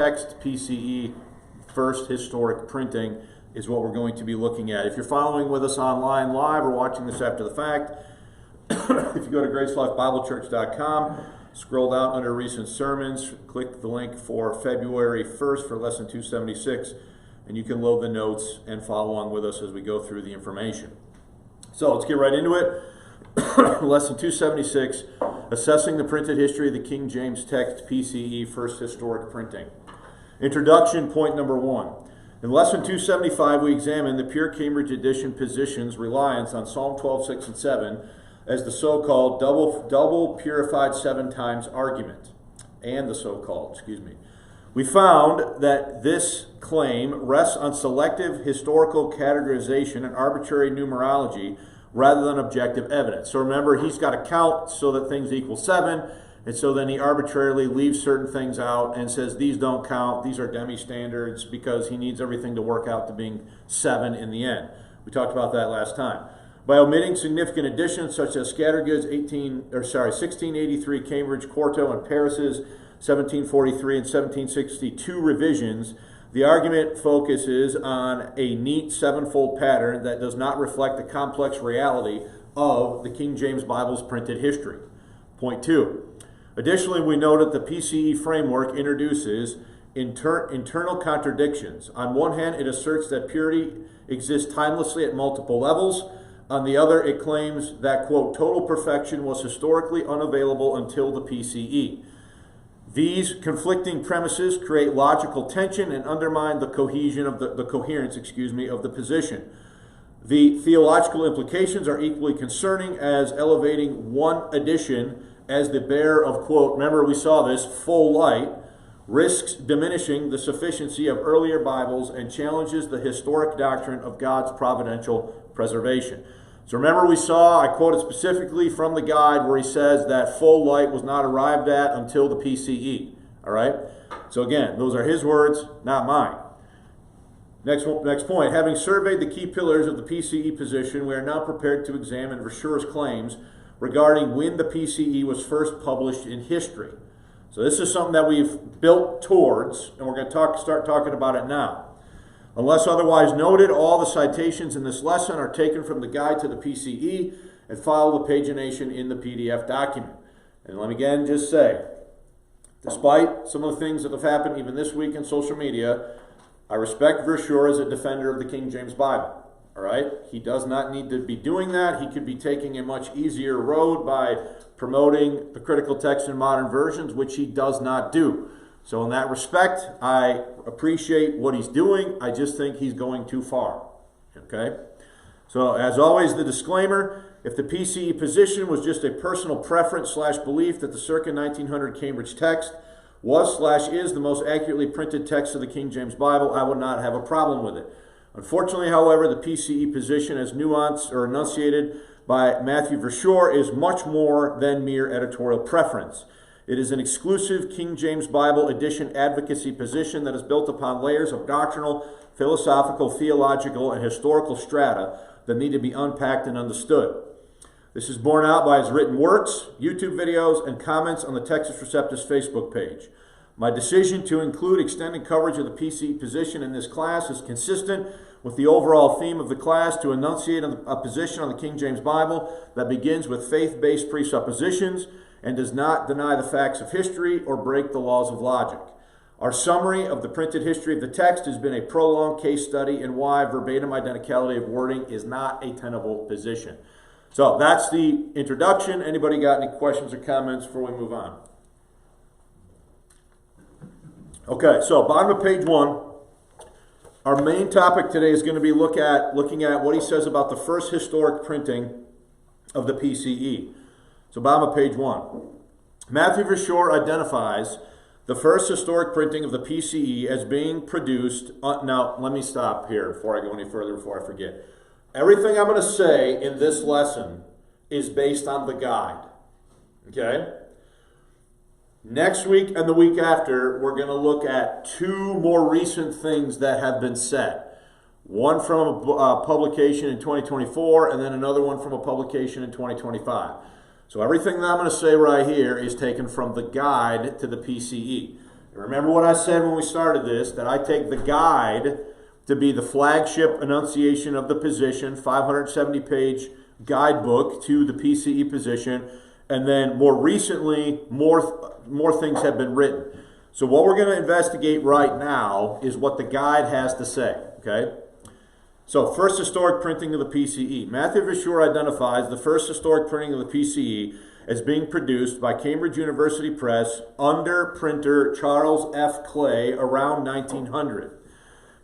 text PCE first historic printing is what we're going to be looking at. If you're following with us online live or watching this after the fact, if you go to gracelifebiblechurch.com, scroll down under recent sermons, click the link for February 1st for lesson 276, and you can load the notes and follow along with us as we go through the information. So let's get right into it. Lesson 276, Assessing the Printed History of the King James Text, PCE, First Historic Printing. Introduction, point number 1. In Lesson 275, we examine the Pure Cambridge Edition position's reliance on Psalm 12, 6, and 7 as the so-called double purified 7 times argument, and the so-called, We found that this claim rests on selective historical categorization and arbitrary numerology rather than objective evidence. So remember, he's got to count so that things equal 7, and so then he arbitrarily leaves certain things out and says these don't count, these are demi-standards, because he needs everything to work out to being 7 in the end. We talked about that last time. By omitting significant additions such as Scattergood's 1683 Cambridge Quarto and Paris's 1743 and 1762 revisions, the argument focuses on a neat sevenfold pattern that does not reflect the complex reality of the King James Bible's printed history. Point 2. Additionally, we note that the PCE framework introduces internal contradictions. On one hand, it asserts that purity exists timelessly at multiple levels. On the other, it claims that, quote, total perfection was historically unavailable until the PCE. These conflicting premises create logical tension and undermine the cohesion of the coherence of the position. The theological implications are equally concerning, as elevating one edition as the bearer of, quote, remember we saw this, full light, risks diminishing the sufficiency of earlier Bibles and challenges the historic doctrine of God's providential preservation. So remember we saw, I quoted specifically from the guide where he says that full light was not arrived at until the PCE. All right? So again, those are his words, not mine. Next point. Having surveyed the key pillars of the PCE position, we are now prepared to examine Verschuur's claims regarding when the PCE was first published in history. So this is something that we've built towards, and we're going to start talking about it now. Unless otherwise noted, all the citations in this lesson are taken from the guide to the PCE and follow the pagination in the PDF document. And let me again just say, despite some of the things that have happened even this week in social media, I respect Verschuur as a defender of the King James Bible. All right? He does not need to be doing that. He could be taking a much easier road by promoting the critical text in modern versions, which he does not do. So in that respect, I appreciate what he's doing. I just think he's going too far. Okay? So as always, the disclaimer, if the PCE position was just a personal preference / belief that the circa 1900 Cambridge text was / is the most accurately printed text of the King James Bible, I would not have a problem with it. Unfortunately, however, the PCE position as nuanced or enunciated by Matthew Verschuur is much more than mere editorial preference. It is an exclusive King James Bible edition advocacy position that is built upon layers of doctrinal, philosophical, theological, and historical strata that need to be unpacked and understood. This is borne out by his written works, YouTube videos, and comments on the Textus Receptus Facebook page. My decision to include extended coverage of the PCE position in this class is consistent with the overall theme of the class to enunciate a position on the King James Bible that begins with faith-based presuppositions and does not deny the facts of history or break the laws of logic. Our summary of the printed history of the text has been a prolonged case study in why verbatim identicality of wording is not a tenable position. So that's the introduction. Anybody got any questions or comments before we move on? Okay, so bottom of page 1. Our main topic today is going to be looking at what he says about the first historic printing of the PCE. So bottom of page 1. Matthew Verschuur identifies the first historic printing of the PCE as being produced... now, let me stop here before I go any further, before I forget. Everything I'm going to say in this lesson is based on the guide. Okay? Next week and the week after, we're going to look at 2 more recent things that have been said. One from a publication in 2024, and then another one from a publication in 2025. So everything that I'm going to say right here is taken from the guide to the PCE. Remember what I said when we started this, that I take the guide to be the flagship enunciation of the position, 570-page guidebook to the PCE position, and then more recently, more things have been written. So what we're going to investigate right now is what the guide has to say, okay? So first historic printing of the PCE. Matthew Verschuur identifies the first historic printing of the PCE as being produced by Cambridge University Press under printer Charles F. Clay around 1900.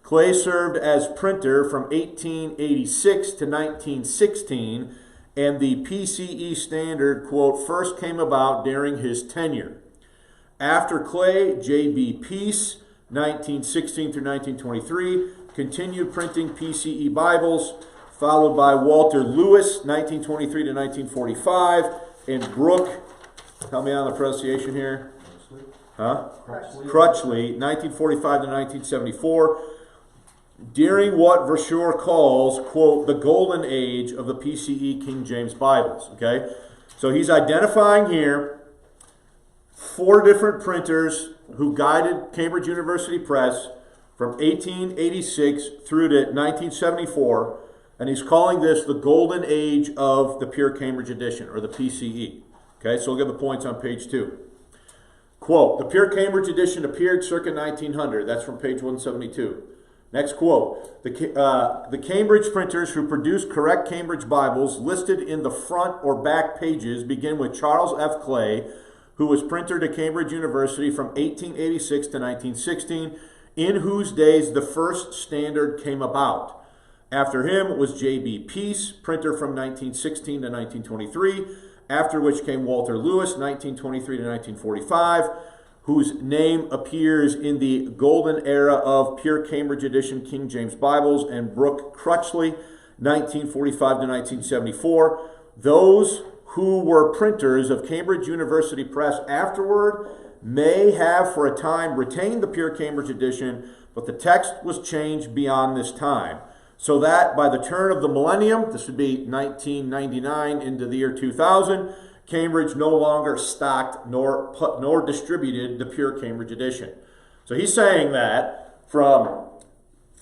Clay served as printer from 1886 to 1916, and the PCE standard, quote, first came about during his tenure. After Clay, J.B. Peace, 1916 through 1923, continued printing PCE Bibles, followed by Walter Lewis, 1923 to 1945, and Brooke, help me on the pronunciation here. Crutchley, 1945 to 1974, during what Verschuur calls, quote, the golden age of the PCE King James Bibles, okay? So he's identifying here 4 different printers who guided Cambridge University Press from 1886 through to 1974, and he's calling this the golden age of the Pure Cambridge Edition, or the PCE. Okay, so we'll give the points on page 2. Quote, the Pure Cambridge Edition appeared circa 1900. That's from page 172. Next quote, the Cambridge printers who produced correct Cambridge Bibles listed in the front or back pages begin with Charles F. Clay, who was printer to Cambridge University from 1886 to 1916, in whose days the first standard came about. After him was J.B. Peace, printer from 1916 to 1923, after which came Walter Lewis, 1923 to 1945, whose name appears in the golden era of Pure Cambridge Edition King James Bibles, and Brooke Crutchley, 1945 to 1974. Those who were printers of Cambridge University Press afterward may have for a time retained the Pure Cambridge Edition, but the text was changed beyond this time, so that by the turn of the millennium, this would be 1999 into the year 2000, Cambridge no longer stocked nor distributed the Pure Cambridge Edition. So he's saying that from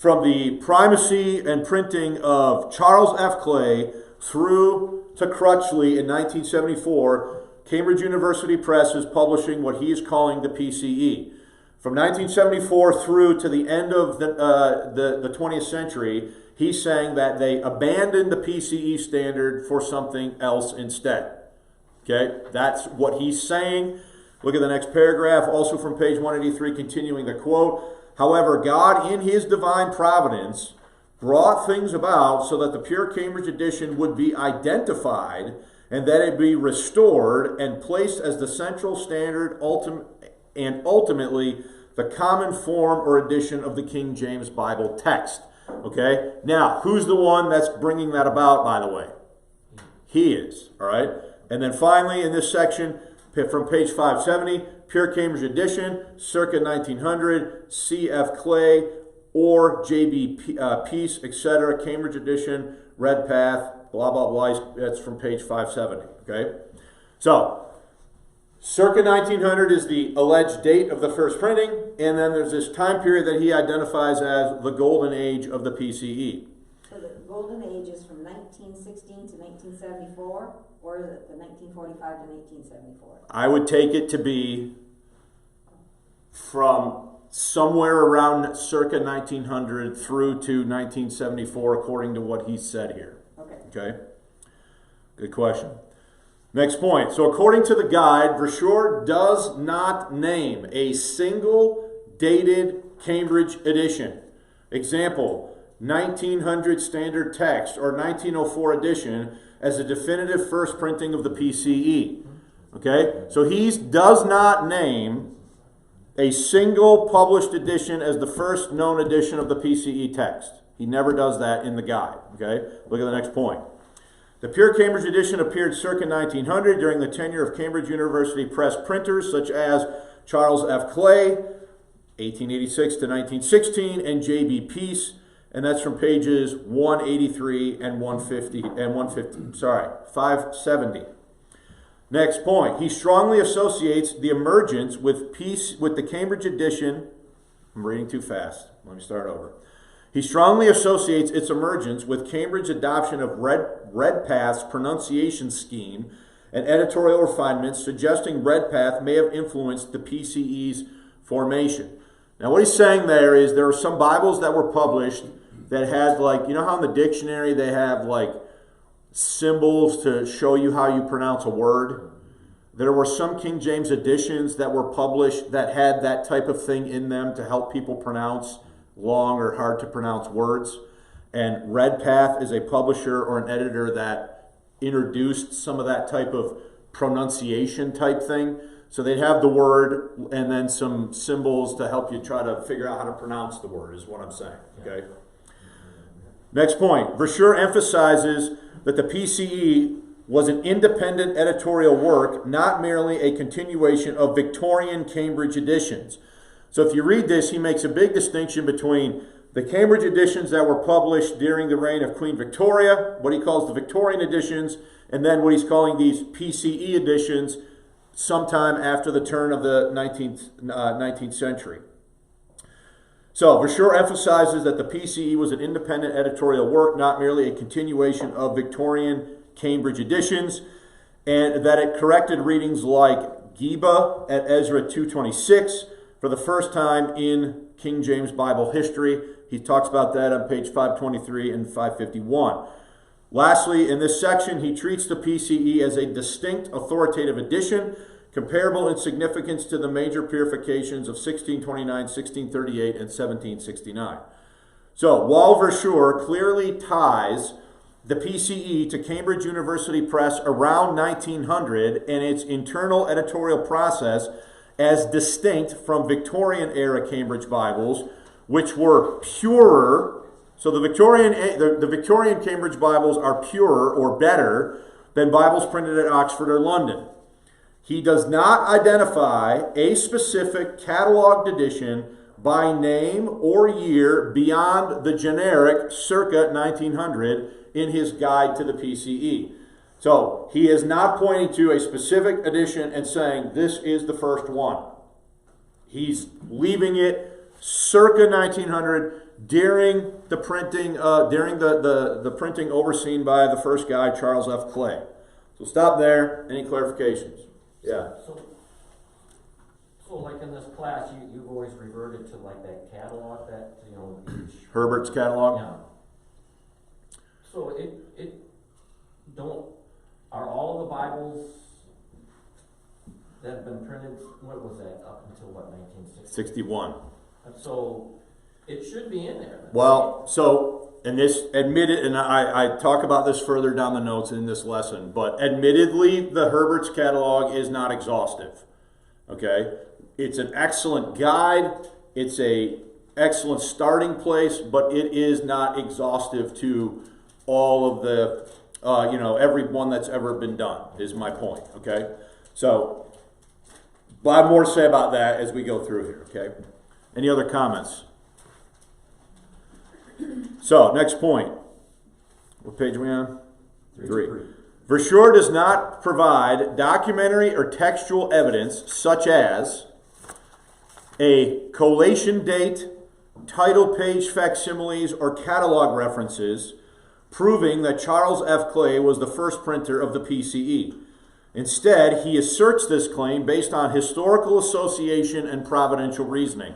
the primacy and printing of Charles F. Clay through to Crutchley in 1974, Cambridge University Press is publishing what he is calling the PCE. From 1974 through to the end of the 20th century, he's saying that they abandoned the PCE standard for something else instead. Okay, that's what he's saying. Look at the next paragraph, also from page 183, continuing the quote. However, God, in his divine providence, brought things about so that the Pure Cambridge Edition would be identified and that it be restored and placed as the central standard and ultimately the common form or edition of the King James Bible text. Okay, now, who's the one that's bringing that about, by the way? He is, all right? And then finally, in this section, from page 570, Pure Cambridge Edition, circa 1900, C.F. Clay, or J.B. Peace, etc., Cambridge Edition, Redpath, blah, blah, blah. That's from page 570, okay? So, circa 1900 is the alleged date of the first printing, and then there's this time period that he identifies as the golden age of the PCE. So the golden age is from 1916 to 1974, or is it the 1945 to 1974? I would take it to be from somewhere around circa 1900 through to 1974, according to what he said here. Okay? Good question. Next point. So according to the guide, Verschuur does not name a single dated Cambridge edition. Example, 1900 standard text or 1904 edition as a definitive first printing of the PCE. Okay? So he does not name a single published edition as the first known edition of the PCE text. He never does that in the guide. Okay? Look at the next point. The Pure Cambridge Edition appeared circa 1900 during the tenure of Cambridge University Press printers such as Charles F. Clay, 1886 to 1916, and J.B. Peace, and that's from pages 183 and 570. Next point. He strongly associates the emergence with the Cambridge edition. I'm reading too fast. Let me start over. He strongly associates its emergence with Cambridge adoption of Redpath's pronunciation scheme and editorial refinements, suggesting Redpath may have influenced the PCE's formation. Now, what he's saying there is there are some Bibles that were published that had, like, you know how in the dictionary they have, like, symbols to show you how you pronounce a word? There were some King James editions that were published that had that type of thing in them to help people pronounce long or hard to pronounce words. And Redpath is a publisher or an editor that introduced some of that type of pronunciation type thing. So they'd have the word and then some symbols to help you try to figure out how to pronounce the word, is what I'm saying. Okay. Next point. Verschuur emphasizes that the PCE was an independent editorial work, not merely a continuation of Victorian Cambridge editions. So if you read this, he makes a big distinction between the Cambridge editions that were published during the reign of Queen Victoria, what he calls the Victorian editions, and then what he's calling these PCE editions sometime after the turn of the 19th century. So Verschuur emphasizes that the PCE was an independent editorial work, not merely a continuation of Victorian Cambridge editions, and that it corrected readings like Geba at Ezra 226 for the first time in King James Bible history. He talks about that on page 523 and 551. Lastly, in this section, he treats the PCE as a distinct authoritative edition, comparable in significance to the major purifications of 1629, 1638, and 1769. So, while Verschuur clearly ties the PCE to Cambridge University Press around 1900 and its internal editorial process as distinct from Victorian-era Cambridge Bibles, which were purer. So the Victorian Cambridge Bibles are purer or better than Bibles printed at Oxford or London. He does not identify a specific cataloged edition by name or year beyond the generic circa 1900 in his guide to the PCE. So he is not pointing to a specific edition and saying this is the first one. He's leaving it circa 1900 during the printing, the printing overseen by the first guy, Charles F. Clay. So stop there. Any clarifications? Yeah. So like in this class, you've always reverted to like that catalog that, you know, Herbert's catalog? Yeah. So are all of the Bibles that have been printed, what was that, up until what, 1960? 61. And so it should be in there. Well, so, and this admitted, and I talk about this further down the notes in this lesson, but admittedly, the Herbert's catalog is not exhaustive. Okay? It's an excellent guide. It's a excellent starting place, but it is not exhaustive to all of the, every one that's ever been done, is my point. Okay? So, but I have more to say about that as we go through here. Okay? Any other comments? So, next point. What page are we on? 3. Verschuur does not provide documentary or textual evidence such as a collation date, title page facsimiles, or catalog references proving that Charles F. Clay was the first printer of the PCE. Instead, he asserts this claim based on historical association and providential reasoning.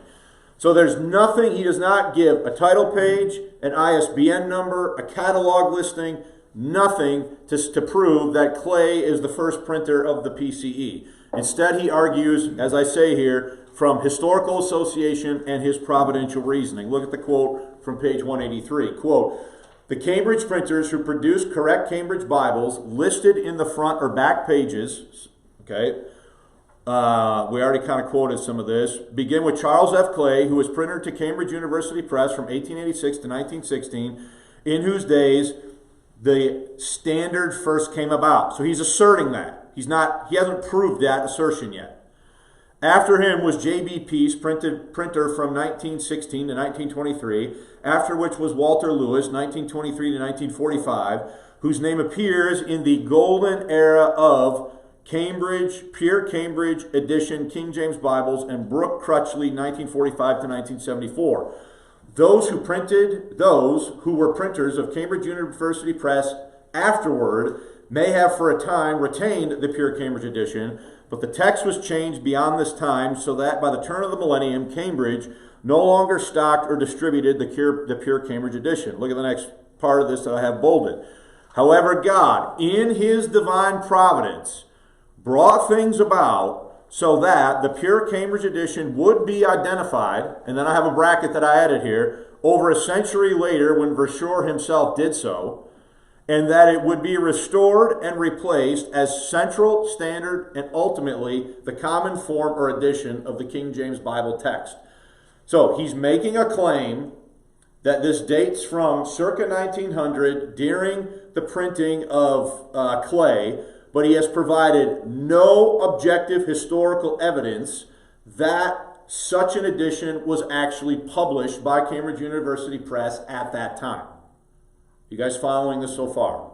So there's nothing, he does not give a title page, an ISBN number, a catalog listing, nothing to prove that Clay is the first printer of the PCE. Instead, he argues, as I say here, from historical association and his providential reasoning. Look at the quote from page 183. Quote, "The Cambridge printers who produced correct Cambridge Bibles listed in the front or back pages," okay, we already kind of quoted some of this, "begin with Charles F. Clay, who was printer to Cambridge University Press from 1886 to 1916, in whose days the standard first came about." So he's asserting that. He hasn't proved that assertion yet. After him was J.B. Peace, printer from 1916 to 1923, after which was Walter Lewis, 1923 to 1945, whose name appears in the golden era of Cambridge, Pure Cambridge Edition King James Bibles, and Brooke Crutchley, 1945 to 1974. Those who were printers of Cambridge University Press afterward may have for a time retained the Pure Cambridge Edition, but the text was changed beyond this time so that by the turn of the millennium, Cambridge no longer stocked or distributed the Pure Cambridge Edition. Look at the next part of this that I have bolded. However, God, in his divine providence, brought things about so that the Pure Cambridge Edition would be identified, and then I have a bracket that I added here, over a century later when Verschuur himself did so, and that it would be restored and replaced as central, standard, and ultimately the common form or edition of the King James Bible text. So he's making a claim that this dates from circa 1900 during the printing of Clay, but he has provided no objective historical evidence that such an edition was actually published by Cambridge University Press at that time. You guys following this so far?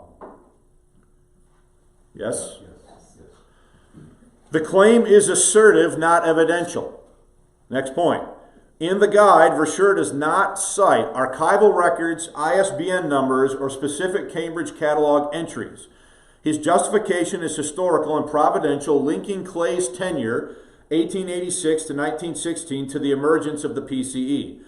Yes? Yes. The claim is assertive, not evidential. Next point. In the guide, Verschuur does not cite archival records, ISBN numbers, or specific Cambridge catalog entries. His justification is historical and providential, linking Clay's tenure, 1886 to 1916, to the emergence of the PCE.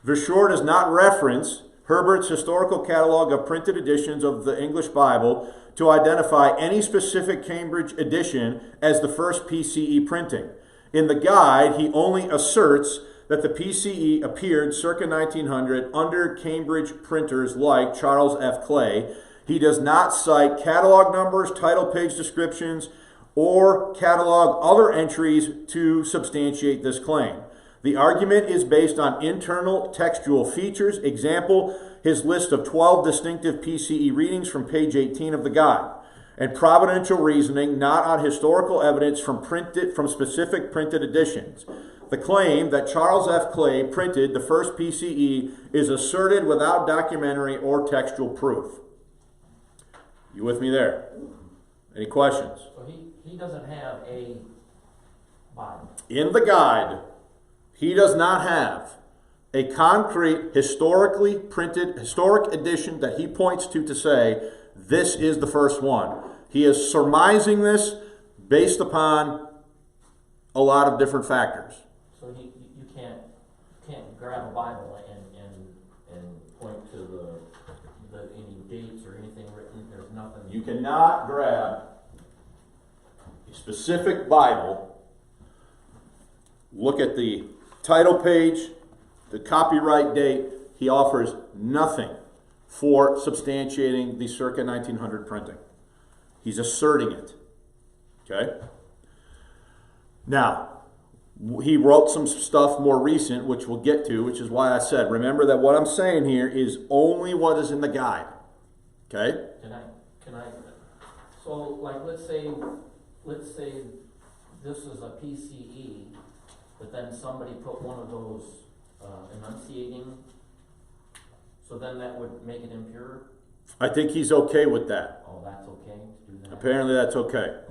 Verschuur does not reference Herbert's historical catalog of printed editions of the English Bible to identify any specific Cambridge edition as the first PCE printing. In the guide, he only asserts that the PCE appeared circa 1900 under Cambridge printers like Charles F. Clay. He does not cite catalog numbers, title page descriptions, or catalog other entries to substantiate this claim. The argument is based on internal textual features. Example, his list of 12 distinctive PCE readings from page 18 of the guide. And providential reasoning, not on historical evidence from specific printed editions. The claim that Charles F. Clay printed the first PCE is asserted without documentary or textual proof. You with me there? Any questions? So he doesn't have a Bible. In the guide, he does not have a concrete, historically printed, historic edition that he points to say, this is the first one. He is surmising this based upon a lot of different factors. So you can't grab a Bible and point to the any dates or anything written. There's nothing. You cannot grab a specific Bible, look at the title page, the copyright date. He offers nothing for substantiating the circa 1900 printing. He's asserting it. Okay? Now, he wrote some stuff more recent, which we'll get to, which is why I said, remember that what I'm saying here is only what is in the guide. Okay? Can I, so like let's say this is a PCE, but then somebody put one of those enunciating, so then that would make it impure? I think he's okay with that. Oh, that's okay to do that? Apparently that's okay.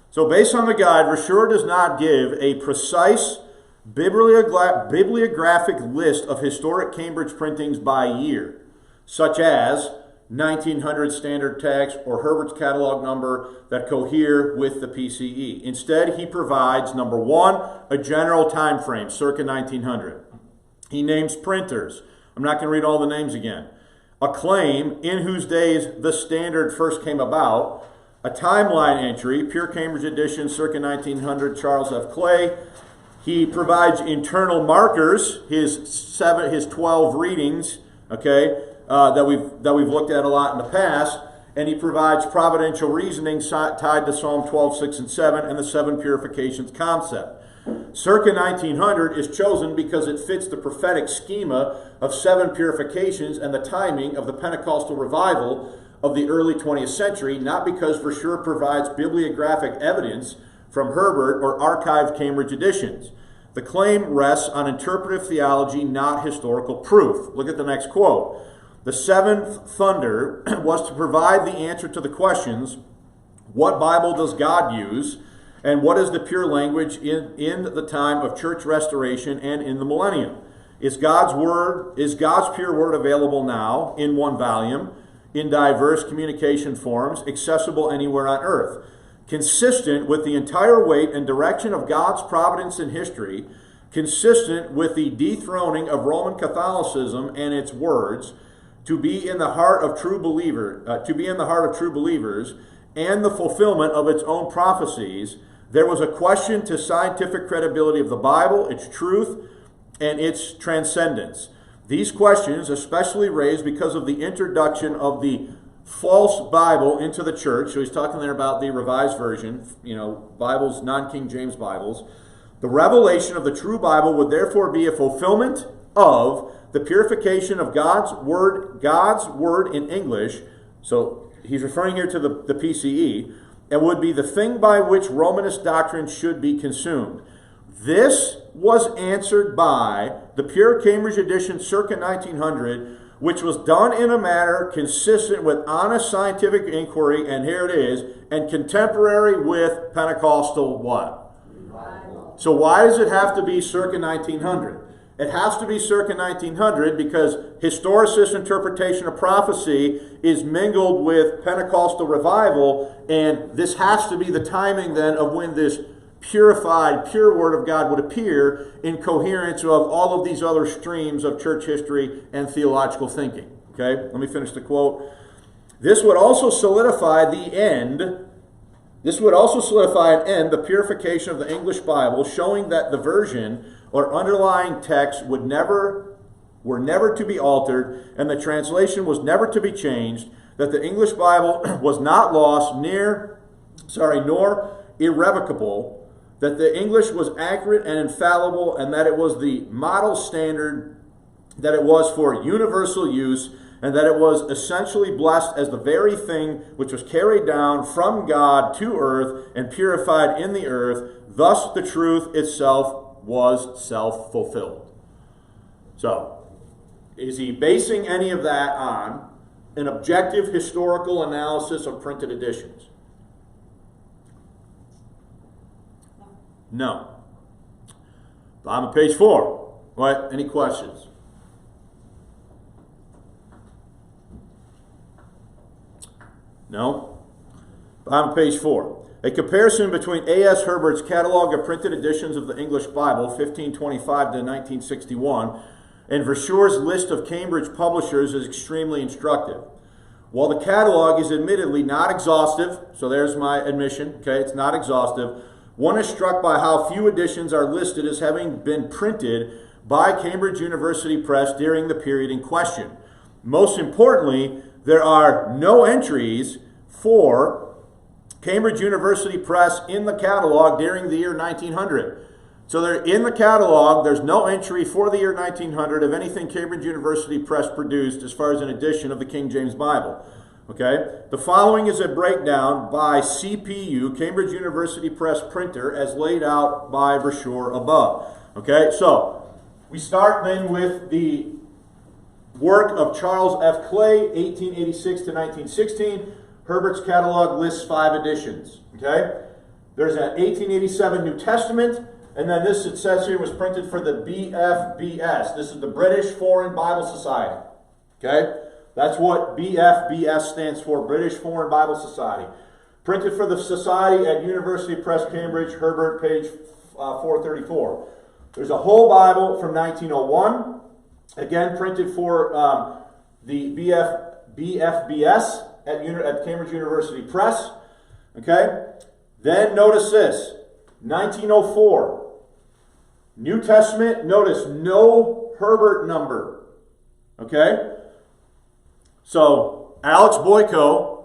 So based on the guide, Verschuur does not give a precise bibliographic list of historic Cambridge printings by year, such as 1900 standard text or Herbert's catalog number that cohere with the PCE. Instead, he provides, number one, a general time frame, circa 1900. He names printers. I'm not going to read all the names again. A claim in whose days the standard first came about. A timeline entry, Pure Cambridge Edition, circa 1900, Charles F. Clay. He provides internal markers, his 12 readings, okay, that we've looked at a lot in the past, and he provides providential reasoning tied to Psalm 12, 6, and 7, and the 7 purifications concept. Circa 1900 is chosen because it fits the prophetic schema of 7 purifications and the timing of the Pentecostal revival of the early 20th century, not because Verschuur provides bibliographic evidence from Herbert or archived Cambridge editions. The claim rests on interpretive theology, not historical proof. Look at the next quote. The seventh thunder was to provide the answer to the questions, What Bible does God use? And what is the pure language in the time of church restoration and in the millennium? Is God's pure word available now in one volume, in diverse communication forms, accessible anywhere on earth? Consistent with the entire weight and direction of God's providence in history, consistent with the dethroning of Roman Catholicism and its words, to be in the heart of true believers, and the fulfillment of its own prophecies, there was a question to scientific credibility of the Bible, its truth, and its transcendence. These questions, especially raised because of the introduction of the false Bible into the church, so he's talking there about the Revised Version, Bibles, non-King James Bibles. The revelation of the true Bible would therefore be a fulfillment of the purification of God's word in English. So he's referring here to the PCE, and would be the thing by which Romanist doctrine should be consumed. This was answered by the pure Cambridge edition circa 1900, which was done in a manner consistent with honest scientific inquiry, and here it is, and contemporary with Pentecostal what? Revival. So why does it have to be circa 1900? It has to be circa 1900 because historicist interpretation of prophecy is mingled with Pentecostal revival, and this has to be the timing then of when this purified, pure Word of God would appear in coherence of all of these other streams of church history and theological thinking. Okay, let me finish the quote. This would also solidify the end. This would also solidify and end the purification of the English Bible, showing that the version or underlying text were never to be altered, and the translation was never to be changed, that the English Bible was not lost, nor irrevocable, that the English was accurate and infallible, and that it was the model standard, that it was for universal use, and that it was essentially blessed as the very thing which was carried down from God to earth and purified in the earth. Thus the truth itself was self-fulfilled. So, is he basing any of that on an objective historical analysis of printed editions? No. Bottom of page 4. What? Any questions? No? Bottom of page 4. A comparison between A.S. Herbert's catalog of printed editions of the English Bible, 1525 to 1961, and Verschuur's list of Cambridge publishers is extremely instructive. While the catalog is admittedly not exhaustive, so there's my admission, okay, it's not exhaustive, one is struck by how few editions are listed as having been printed by Cambridge University Press during the period in question. Most importantly, there are no entries for Cambridge University Press in the catalog during the year 1900. So they're in the catalog, there's no entry for the year 1900 of anything Cambridge University Press produced as far as an edition of the King James Bible. Okay? The following is a breakdown by CPU, Cambridge University Press printer, as laid out by Verschuur above. Okay? So, we start then with the work of Charles F. Clay, 1886 to 1916. Herbert's catalog lists 5 editions. Okay? There's an 1887 New Testament, and then this, it says here, was printed for the BFBS. This is the British Foreign Bible Society. Okay? That's what BFBS stands for, British Foreign Bible Society. Printed for the Society at University Press, Cambridge, Herbert, page 434. There's a whole Bible from 1901, again printed for the BFBS at Cambridge University Press. Okay? Then notice this, 1904. New Testament, notice no Herbert number. Okay? So, Alex Boyko,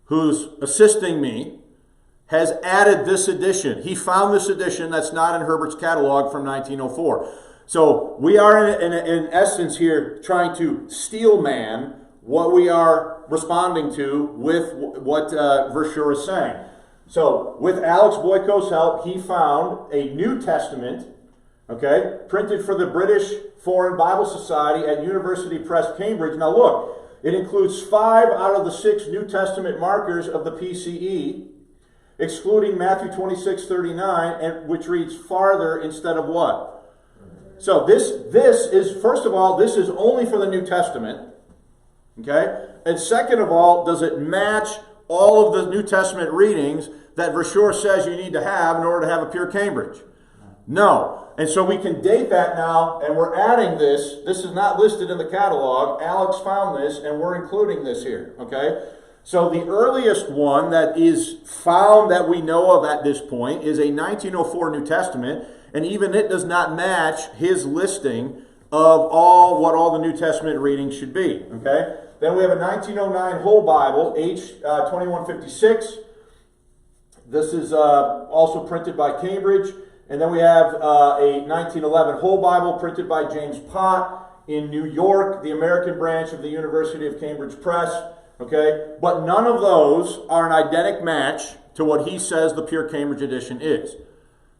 who's assisting me, has added this edition. He found this edition that's not in Herbert's catalog from 1904. So, we are in essence here trying to steel man what we are responding to with what Verschuur is saying. So, with Alex Boyko's help, he found a New Testament, okay, printed for the British Foreign Bible Society at University Press, Cambridge. Now look, It includes 5 out of the 6 New Testament markers of the PCE, excluding Matthew 26:39, and which reads farther instead of what? So this is, first of all, this is only for the New Testament. Okay? And second of all, does it match all of the New Testament readings that Verschuur says you need to have in order to have a pure Cambridge? No. And so we can date that now, and we're adding this. This is not listed in the catalog. Alex found this, and we're including this here. Okay? So the earliest one that is found that we know of at this point is a 1904 New Testament, and even it does not match his listing of what all the New Testament readings should be. Okay? Then we have a 1909 whole Bible, H2156. This is also printed by Cambridge. And then we have a 1911 whole Bible printed by James Pott in New York, the American branch of the University of Cambridge Press. Okay? But none of those are an identical match to what he says the pure Cambridge edition is.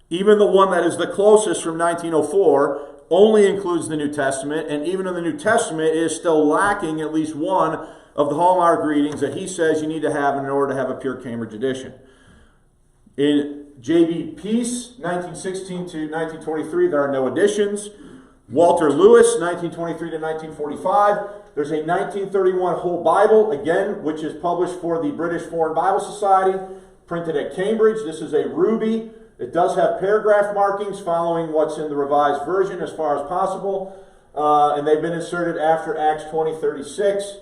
Even the one that is the closest from 1904 only includes the New Testament, and even in the New Testament, it is still lacking at least one of the hallmark readings that he says you need to have in order to have a pure Cambridge edition. In J.B. Peace, 1916 to 1923, there are no editions. Walter Lewis, 1923 to 1945. There's a 1931 whole Bible, again, which is published for the British Foreign Bible Society, printed at Cambridge. This is a ruby. It does have paragraph markings following what's in the Revised Version as far as possible. And they've been inserted after Acts 20:36.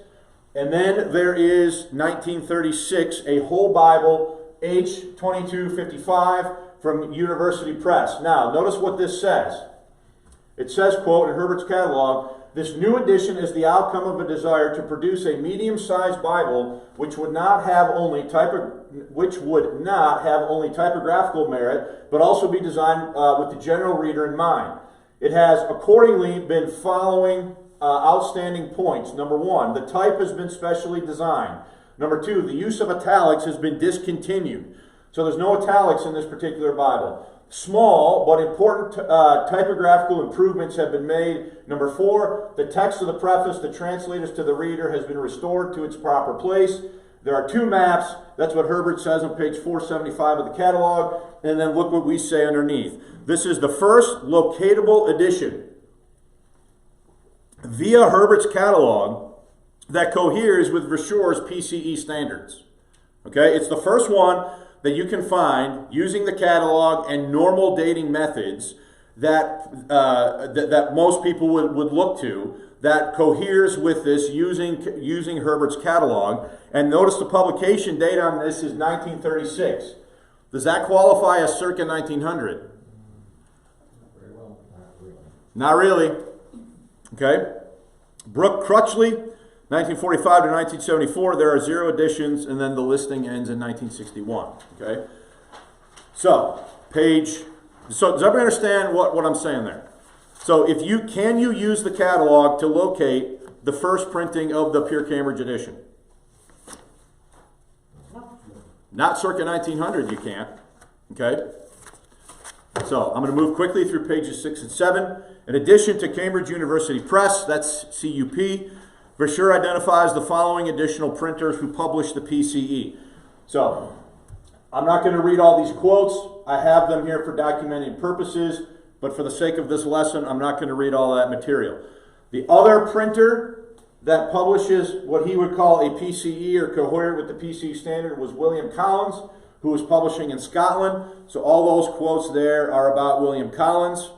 And then there is 1936, a whole Bible, H2255 from University Press. Now, notice what this says. It says, quote, in Herbert's catalog, this new edition is the outcome of a desire to produce a medium-sized Bible which would not have only typographical merit, but also be designed with the general reader in mind. It has accordingly been following outstanding points. Number 1, the type has been specially designed. Number 2, the use of italics has been discontinued. So there's no italics in this particular Bible. Small but important typographical improvements have been made. Number 4, the text of the preface that translates to the reader has been restored to its proper place. There are 2 maps. That's what Herbert says on page 475 of the catalog. And then look what we say underneath. This is the first locatable edition via Herbert's catalog that coheres with Verschuur's PCE standards. Okay, it's the first one that you can find using the catalog and normal dating methods that most people would look to, that coheres with this using Herbert's catalog. And notice the publication date on this is 1936. Does that qualify as circa 1900? Very well, Not really. Okay. Brooke Crutchley, 1945 to 1974, there are 0 editions, and then the listing ends in 1961. Okay? So, does everybody understand what I'm saying there? So, can you use the catalog to locate the first printing of the Pure Cambridge edition? Not circa 1900, you can't. Okay? So, I'm going to move quickly through pages 6 and 7. In addition to Cambridge University Press, that's CUP, Verschuur identifies the following additional printers who publish the PCE. So, I'm not going to read all these quotes. I have them here for documenting purposes, but for the sake of this lesson, I'm not going to read all that material. The other printer that publishes what he would call a PCE or coherent with the PCE standard was William Collins, who was publishing in Scotland. So all those quotes there are about William Collins.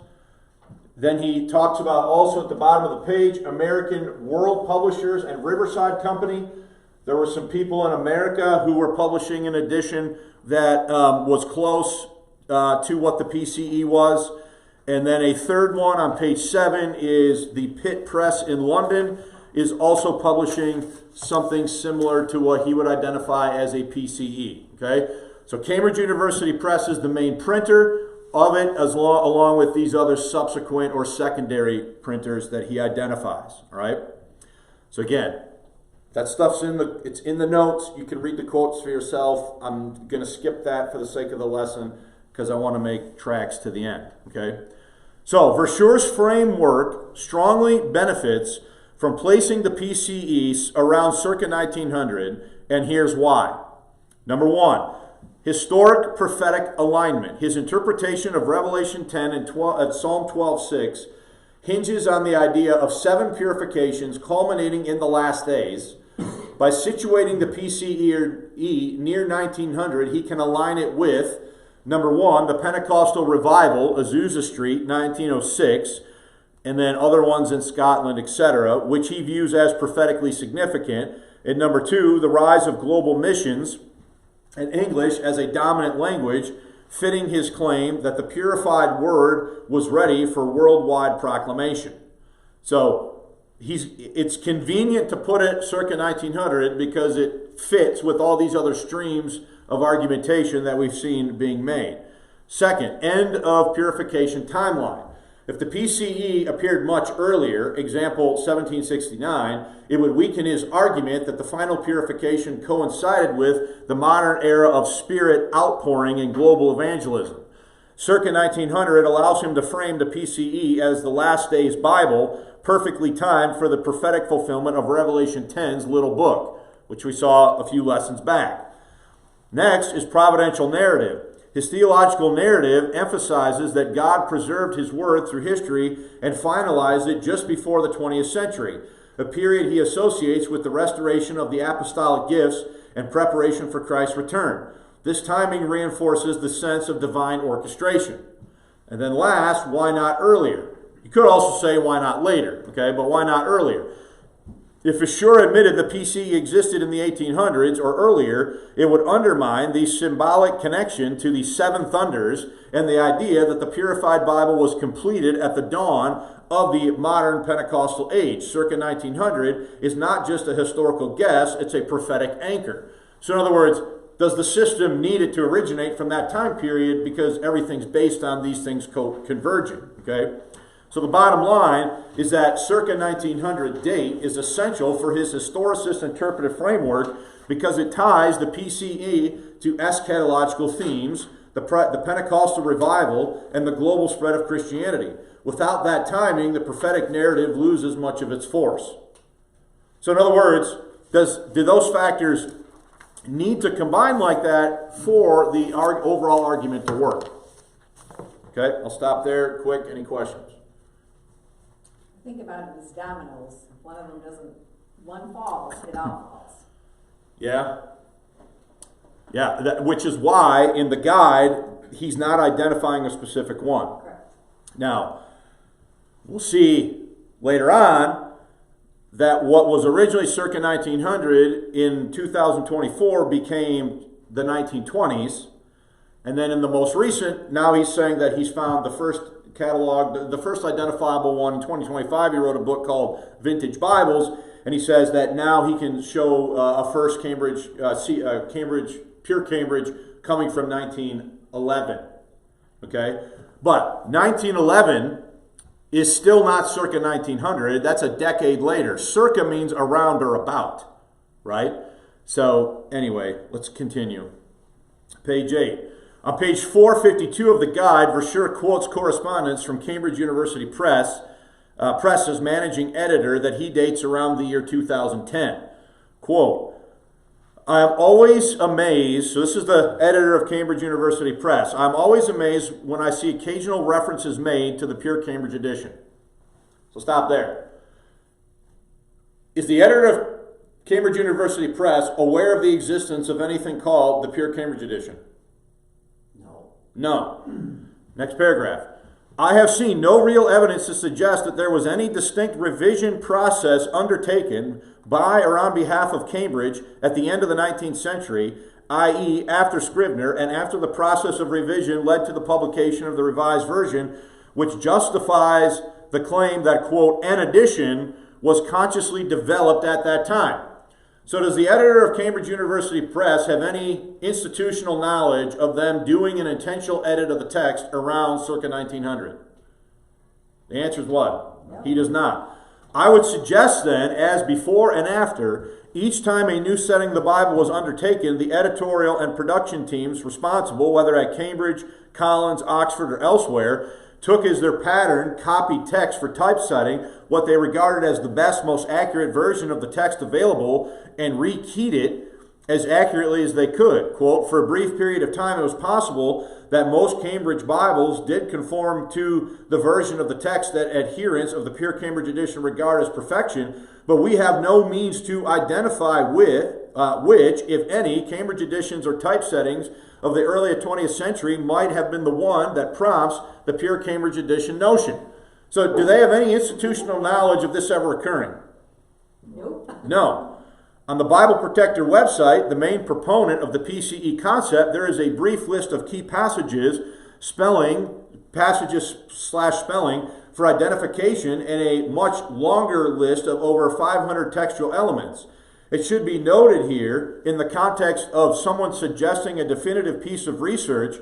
Then he talks about also at the bottom of the page, American World Publishers and Riverside Company. There were some people in America who were publishing an edition that was close to what the PCE was. And then a third one on page 7 is the Pitt Press in London, is also publishing something similar to what he would identify as a PCE. Okay? So Cambridge University Press is the main printer of it, along with these other subsequent or secondary printers that he identifies. All right. So again, that stuff's it's in the notes. You can read the quotes for yourself. I'm going to skip that for the sake of the lesson because I want to make tracks to the end. Okay. So Verschuur's framework strongly benefits from placing the PCE around circa 1900, and here's why. Number one, historic prophetic alignment. His interpretation of Revelation 10 and Psalm 12:6 hinges on the idea of 7 purifications culminating in the last days. By situating the PCE near 1900, he can align it with, number one, the Pentecostal revival, Azusa Street, 1906, and then other ones in Scotland, etc., which he views as prophetically significant. And number two, the rise of global missions and English as a dominant language, fitting his claim that the purified word was ready for worldwide proclamation. So it's convenient to put it circa 1900 because it fits with all these other streams of argumentation that we've seen being made. Second, end of purification timeline. If the PCE appeared much earlier, example 1769, it would weaken his argument that the final purification coincided with the modern era of spirit outpouring and global evangelism. Circa 1900 allows him to frame the PCE as the last days Bible, perfectly timed for the prophetic fulfillment of Revelation 10's little book, which we saw a few lessons back. Next is providential narrative. His theological narrative emphasizes that God preserved his word through history and finalized it just before the 20th century, a period he associates with the restoration of the apostolic gifts and preparation for Christ's return. This timing reinforces the sense of divine orchestration. And then last, why not earlier? You could also say why not later, okay? But why not earlier? If Verschuur admitted the PCE existed in the 1800s or earlier, it would undermine the symbolic connection to the 7 thunders and the idea that the purified Bible was completed at the dawn of the modern Pentecostal age. Circa 1900 is not just a historical guess, it's a prophetic anchor. So in other words, does the system need it to originate from that time period because everything's based on these things converging, okay? So the bottom line is that circa 1900 date is essential for his historicist interpretive framework because it ties the PCE to eschatological themes, the Pentecostal revival, and the global spread of Christianity. Without that timing, the prophetic narrative loses much of its force. So in other words, do those factors need to combine like that for the overall argument to work? Okay, I'll stop there. Quick, any questions? Think about it as dominoes. If one of them doesn't, one falls, it all falls. Yeah. Yeah, which is why in the guide, he's not identifying a specific one. Correct. Now, we'll see later on that what was originally circa 1900 in 2024 became the 1920s. And then in the most recent, now he's saying that he's found the first catalog, the first identifiable one in 2025. He wrote a book called Vintage Bibles, and he says that now he can show a first pure Cambridge coming from 1911. Okay, but 1911 is still not circa 1900. That's a decade later. Circa means around or about, right? So anyway, let's continue. Page 8. On page 452 of the guide, Verschuur quotes correspondence from Cambridge University Press's managing editor that he dates around the year 2010. Quote, I am always amazed, so this is the editor of Cambridge University Press, I'm always amazed when I see occasional references made to the Pure Cambridge edition. So stop there. Is the editor of Cambridge University Press aware of the existence of anything called the Pure Cambridge edition? No. Next paragraph. I have seen no real evidence to suggest that there was any distinct revision process undertaken by or on behalf of Cambridge at the end of the 19th century, i.e. after Scrivener and after the process of revision led to the publication of the Revised Version, which justifies the claim that, quote, an edition was consciously developed at that time. So does the editor of Cambridge University Press have any institutional knowledge of them doing an intentional edit of the text around circa 1900? The answer is what? No. He does not. I would suggest then, as before and after, each time a new setting of the Bible was undertaken, the editorial and production teams responsible, whether at Cambridge, Collins, Oxford, or elsewhere, took as their pattern copy text for typesetting what they regarded as the best, most accurate version of the text available and rekeyed it as accurately as they could. Quote, for a brief period of time, it was possible that most Cambridge Bibles did conform to the version of the text that adherents of the pure Cambridge edition regard as perfection, but we have no means to identify with which, if any, Cambridge editions or typesettings of the early 20th century might have been the one that prompts the pure Cambridge edition notion. So do they have any institutional knowledge of this ever occurring? Nope. No. On the Bible Protector website, the main proponent of the PCE concept, there is a brief list of key passages spelling for identification and a much longer list of over 500 textual elements. It should be noted here, in the context of someone suggesting a definitive piece of research,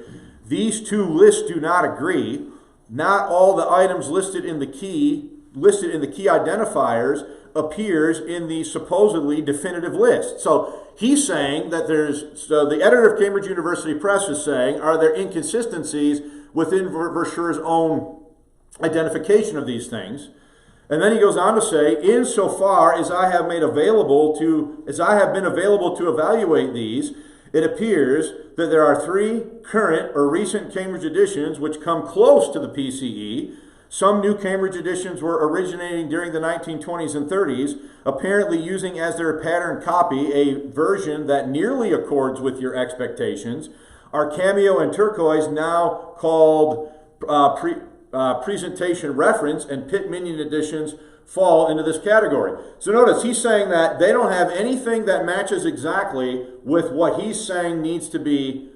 these two lists do not agree. Not all the items listed in the key identifiers appears in the supposedly definitive list. So he's saying that the editor of Cambridge University Press is saying, are there inconsistencies within Verschuur's own identification of these things? And then he goes on to say, insofar as I have been available to evaluate these, it appears that there are 3 current or recent Cambridge editions which come close to the PCE. Some new Cambridge editions were originating during the 1920s and 30s, apparently using as their pattern copy a version that nearly accords with your expectations. Our Cameo and Turquoise, now called Presentation Reference, and Pitt Minion editions fall into this category. So notice he's saying that they don't have anything that matches exactly with what he's saying needs to be,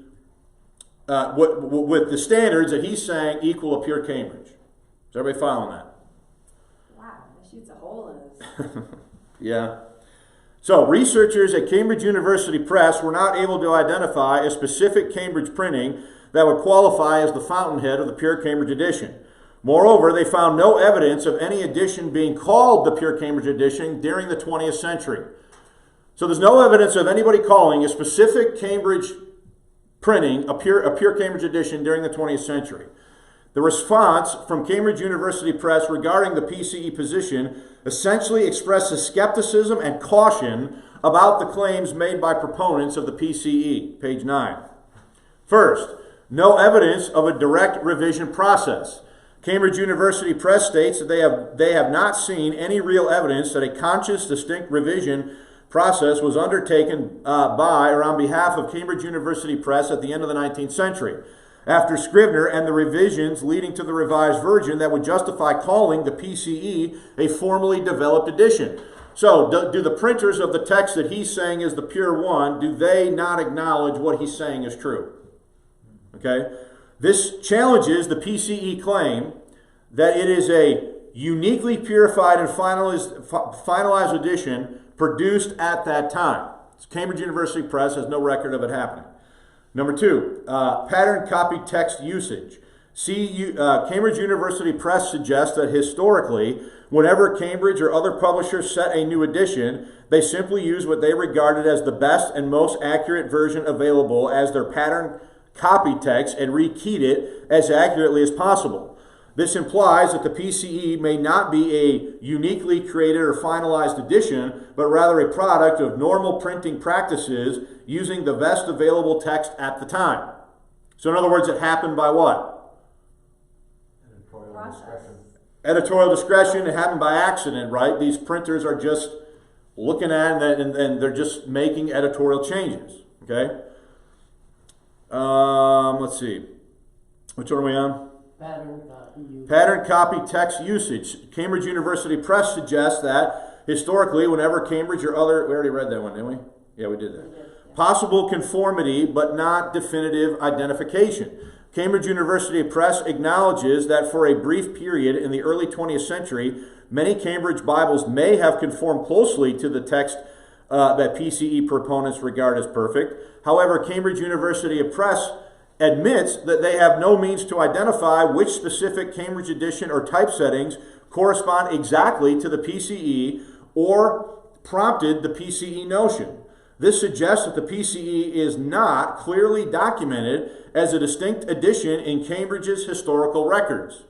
with the standards that he's saying equal a pure Cambridge. Is everybody following that? Wow, that shoots a hole in this. Yeah. So researchers at Cambridge University Press were not able to identify a specific Cambridge printing that would qualify as the fountainhead of the pure Cambridge edition. Moreover, they found no evidence of any edition being called the pure Cambridge edition during the 20th century. So there's no evidence of anybody calling a specific Cambridge printing a pure Cambridge edition during the 20th century. The response from Cambridge University Press regarding the PCE position essentially expresses skepticism and caution about the claims made by proponents of the PCE, page 9. First, no evidence of a direct revision process. Cambridge University Press states that they have not seen any real evidence that a conscious, distinct revision process was undertaken by or on behalf of Cambridge University Press at the end of the 19th century, after Scrivener and the revisions leading to the revised version that would justify calling the PCE a formally developed edition. So, do the printers of the text that he's saying is the pure one, do they not acknowledge what he's saying is true? Okay? This challenges the PCE claim that it is a uniquely purified and finalized edition produced at that time. Cambridge University Press has no record of it happening. Number 2, pattern copy text usage. Cambridge University Press suggests that historically, whenever Cambridge or other publishers set a new edition, they simply use what they regarded as the best and most accurate version available as their pattern copy text and rekeyed it as accurately as possible. This implies that the PCE may not be a uniquely created or finalized edition, but rather a product of normal printing practices using the best available text at the time. So in other words, it happened by what? Editorial discretion. Editorial discretion. It happened by accident, right? These printers are just looking at it and they're just making editorial changes, okay? Let's see. Which one are we on? Pattern copy text usage. Cambridge University Press suggests that historically, whenever Cambridge or other, we already read that one, didn't we? Yeah, we did that. Possible conformity, but not definitive identification. Cambridge University Press acknowledges that for a brief period in the early 20th century, many Cambridge Bibles may have conformed closely to the text that PCE proponents regard as perfect. However, Cambridge University Press admits that they have no means to identify which specific Cambridge edition or typesettings correspond exactly to the PCE or prompted the PCE notion. This suggests that the PCE is not clearly documented as a distinct edition in Cambridge's historical records.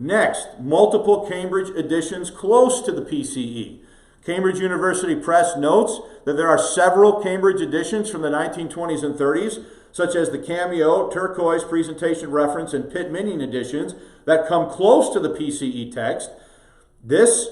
Next, multiple Cambridge editions close to the PCE. Cambridge University Press notes that there are several Cambridge editions from the 1920s and 30s, such as the Cameo, Turquoise, Presentation Reference, and Pitt Minion editions that come close to the PCE text. This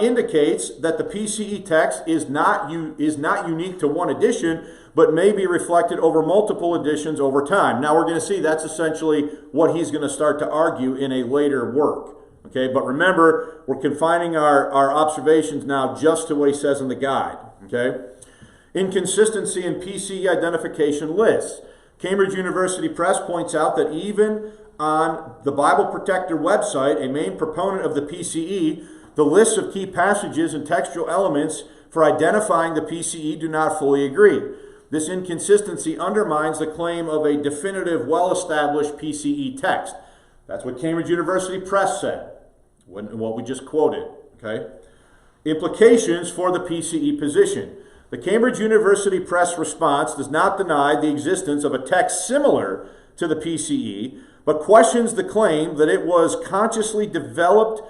indicates that the PCE text is not unique to one edition, but may be reflected over multiple editions over time. Now we're going to see that's essentially what he's going to start to argue in a later work. Okay, but remember, we're confining our observations now just to what he says in the guide. Okay, inconsistency in PCE identification lists. Cambridge University Press points out that even on the Bible Protector website, a main proponent of the PCE, the lists of key passages and textual elements for identifying the PCE do not fully agree. This inconsistency undermines the claim of a definitive, well-established PCE text. That's what Cambridge University Press said, what we just quoted. Okay? Implications for the PCE position. The Cambridge University Press response does not deny the existence of a text similar to the PCE, but questions the claim that it was consciously developed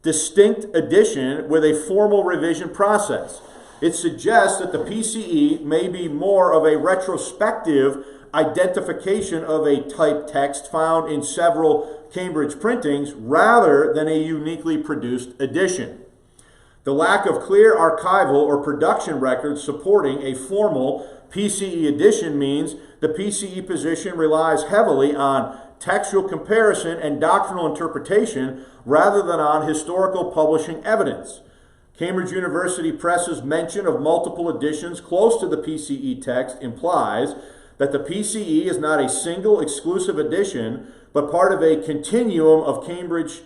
distinct edition with a formal revision process. It suggests that the PCE may be more of a retrospective identification of a type text found in several Cambridge printings rather than a uniquely produced edition. The lack of clear archival or production records supporting a formal PCE edition means the PCE position relies heavily on textual comparison and doctrinal interpretation rather than on historical publishing evidence. Cambridge University Press's mention of multiple editions close to the PCE text implies that the PCE is not a single exclusive edition, but part of a continuum of Cambridge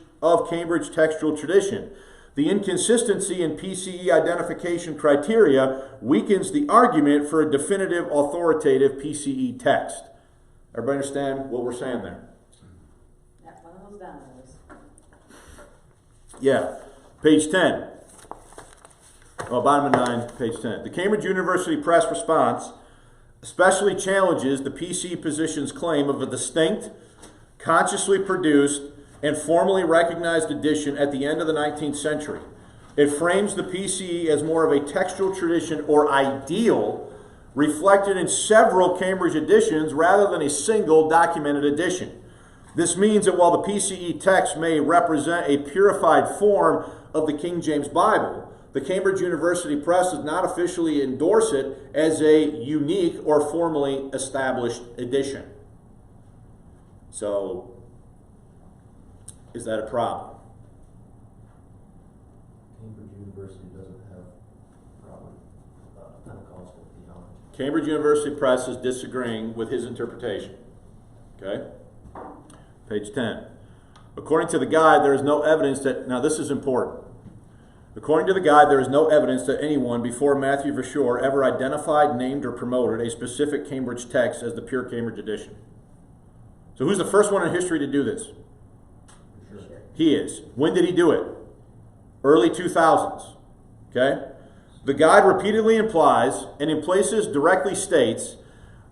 textual tradition. The inconsistency in PCE identification criteria weakens the argument for a definitive, authoritative PCE text. Everybody understand what we're saying there? Yeah, one of those dominoes. Yeah. Page 10. Well, bottom of 9, page 10. The Cambridge University Press response especially challenges the PCE position's claim of a distinct, consciously produced, and formally recognized edition at the end of the 19th century. It frames the PCE as more of a textual tradition or ideal reflected in several Cambridge editions rather than a single documented edition. This means that while the PCE text may represent a purified form of the King James Bible, the Cambridge University Press does not officially endorse it as a unique or formally established edition. So, is that a problem? Cambridge University doesn't have probably Pentecostal theology. Cambridge University Press is disagreeing with his interpretation. Okay? Page 10. According to the guide, there is no evidence that, now this is important. According to the guide, there is no evidence that anyone before Matthew Verschuur ever identified, named, or promoted a specific Cambridge text as the pure Cambridge edition. So who's the first one in history to do this? Sure. He is. When did he do it? Early 2000s. Okay? The guide repeatedly implies, and in places directly states,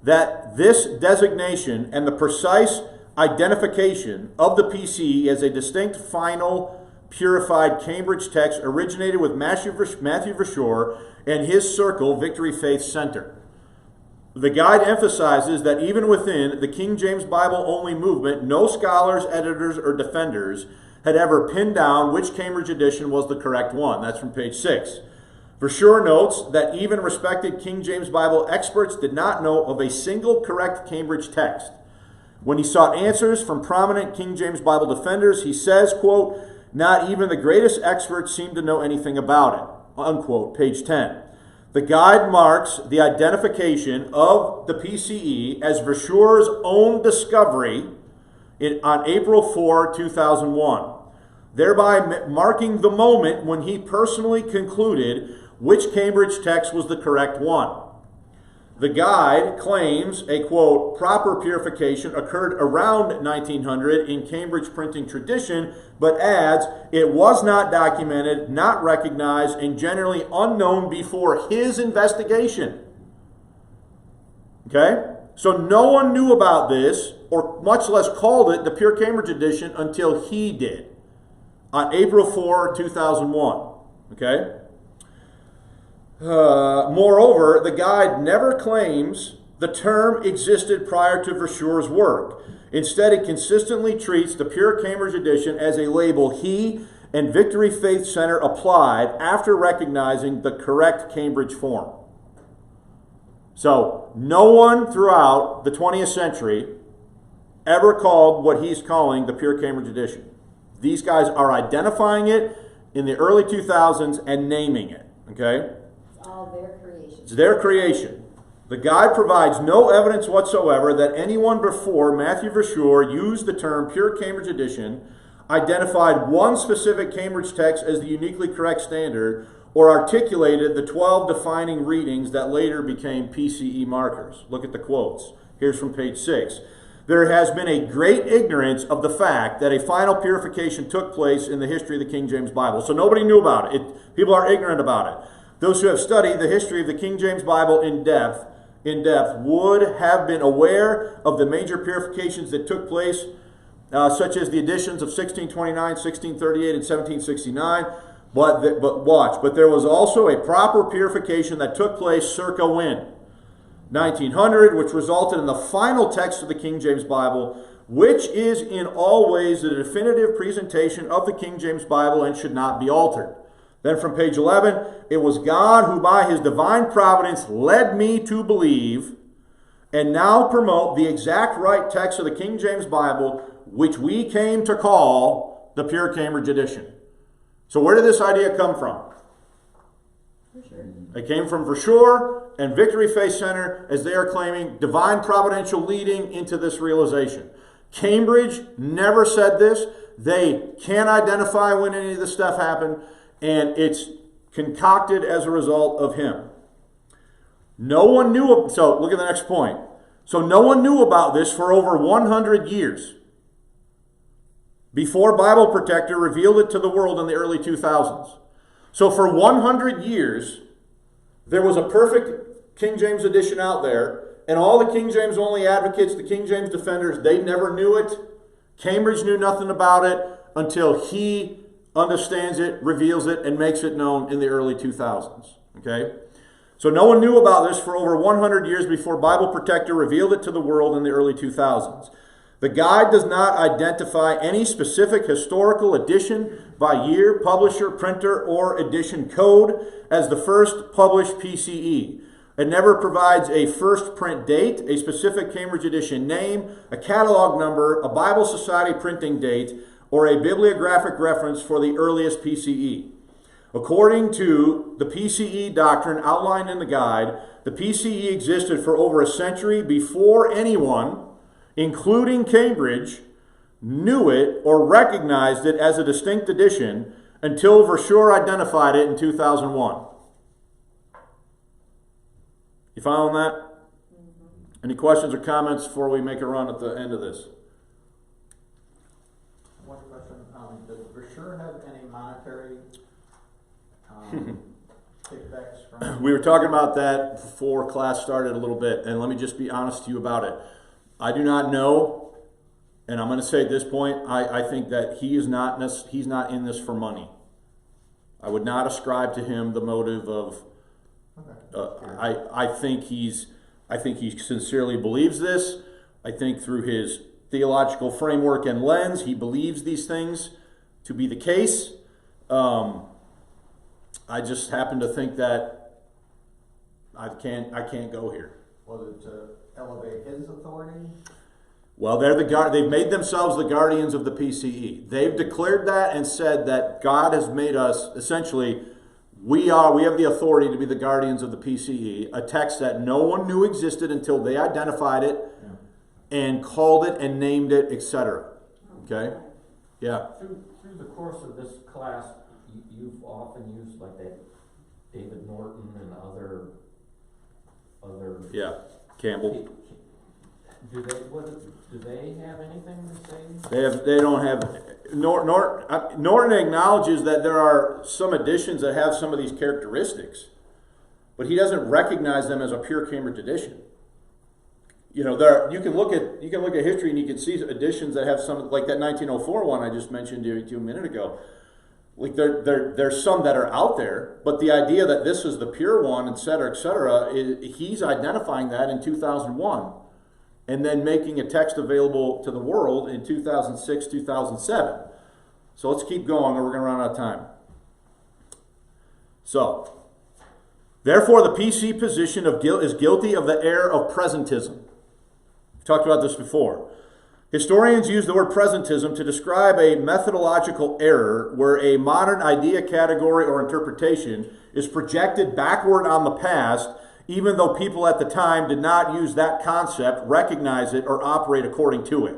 that this designation and the precise identification of the PCE as a distinct, final, purified Cambridge text originated with Matthew Verschuur and his circle, Victory Faith Center. The guide emphasizes that even within the King James Bible only movement, no scholars, editors, or defenders had ever pinned down which Cambridge edition was the correct one. That's from page 6. Verschuur notes that even respected King James Bible experts did not know of a single correct Cambridge text. When he sought answers from prominent King James Bible defenders, he says, quote, "Not even the greatest experts seem to know anything about it," unquote, page 10. The guide marks the identification of the PCE as Verschuur's own discovery on April 4, 2001, thereby marking the moment when he personally concluded which Cambridge text was the correct one. The guide claims a, quote, "proper purification occurred around 1900 in Cambridge printing tradition," but adds, "it was not documented, not recognized, and generally unknown before his investigation." Okay? So no one knew about this, or much less called it the pure Cambridge edition until he did. on April 4, 2001. Okay? Moreover, the guide never claims the term existed prior to Verschuur's work. Instead, it consistently treats the pure Cambridge edition as a label he and Victory Faith Center applied after recognizing the correct Cambridge form. So, no one throughout the 20th century ever called what he's calling the pure Cambridge edition. These guys are identifying it in the early 2000s and naming it. Okay? It's all their creation. It's their creation. The guide provides no evidence whatsoever that anyone before Matthew Verschuur used the term pure Cambridge edition, identified one specific Cambridge text as the uniquely correct standard, or articulated the 12 defining readings that later became PCE markers. Look at the quotes. Here's from page 6. There has been a great ignorance of the fact that a final purification took place in the history of the King James Bible. So nobody knew about it. People are ignorant about it. Those who have studied the history of the King James Bible in depth would have been aware of the major purifications that took place, such as the editions of 1629, 1638, and 1769. But there was also a proper purification that took place circa when? 1900, which resulted in the final text of the King James Bible, which is in all ways the definitive presentation of the King James Bible and should not be altered. Then from page 11, it was God who by his divine providence led me to believe and now promote the exact right text of the King James Bible, which we came to call the pure Cambridge edition. So where did this idea come from? It came from Verschuur and Victory Faith Center, as they are claiming divine providential leading into this realization. Cambridge never said this. They can't identify when any of this stuff happened, and it's concocted as a result of him. No one knew, so look at the next point. So no one knew about this for over 100 years before Bible Protector revealed it to the world in the early 2000s. So for 100 years, there was a perfect King James edition out there, and all the King James only advocates, the King James defenders, they never knew it. Cambridge knew nothing about it until he understands it, reveals it, and makes it known in the early 2000s. Okay? So no one knew about this for over 100 years before Bible Protector revealed it to the world in the early 2000s. The guide does not identify any specific historical edition by year, publisher, printer, or edition code as the first published PCE. It never provides a first print date, a specific Cambridge edition name, a catalog number, a Bible Society printing date, or a bibliographic reference for the earliest PCE. According to the PCE doctrine outlined in the guide, the PCE existed for over a century before anyone, including Cambridge, knew it or recognized it as a distinct edition until Verschuur identified it in 2001. You following that? Mm-hmm. Any questions or comments before we make a run at the end of this? One question, does Verschuur have any monetary kickbacks from? We were talking about that before class started a little bit, and let me just be honest to you about it. I do not know, and I'm going to say at this point, I think that he's not in this for money. I would not ascribe to him the motive of. I think he sincerely believes this. I think through his theological framework and lens, he believes these things to be the case. I just happen to think that I can't go here. Was it to elevate his authority? Well, they've made themselves the guardians of the PCE. They've declared that and said that God has made us, essentially, we have the authority to be the guardians of the PCE, a text that no one knew existed until they identified it and called it and named it, etc. Okay? Yeah. Through the course of this class, you've often used like that David Norton and other Campbell. Do they have anything to say? They don't have. Norton acknowledges that there are some editions that have some of these characteristics, but he doesn't recognize them as a pure Cambridge edition. You know, you can look at history and you can see editions that have some, like that 1904 one I just mentioned to you a minute ago. like there's some that are out there, but the idea that this is the pure one, et cetera, he's identifying that in 2001 and then making a text available to the world in 2006, 2007. So let's keep going or we're going to run out of time. So, therefore the PCE position is guilty of the error of presentism. We've talked about this before. Historians use the word presentism to describe a methodological error where a modern idea, category, or interpretation is projected backward on the past, even though people at the time did not use that concept, recognize it, or operate according to it.